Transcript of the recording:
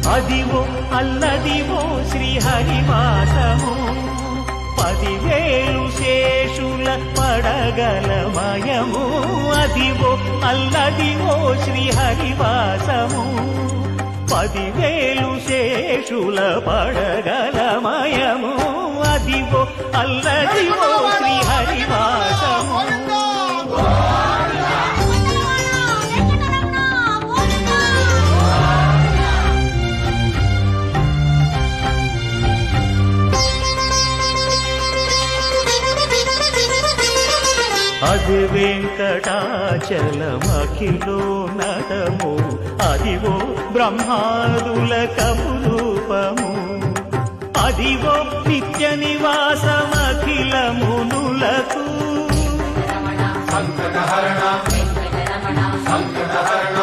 అదివో అల్లదివో శ్రీహరివాసము 10,000 శేషుల పడగలమయము అదివో అల్లదివో శ్రీహరివాసము 10,000 శేషుల పడగలమయము అదివో అల్లదివో శ్రీహరివాసము అది వెంకటాచలమఖిలో నటము అదివో బ్రహ్మాదుల కపురూపము అదివో నిత్య నివాసమఖిల మునులకు సంకటహరణ సంకటహరణ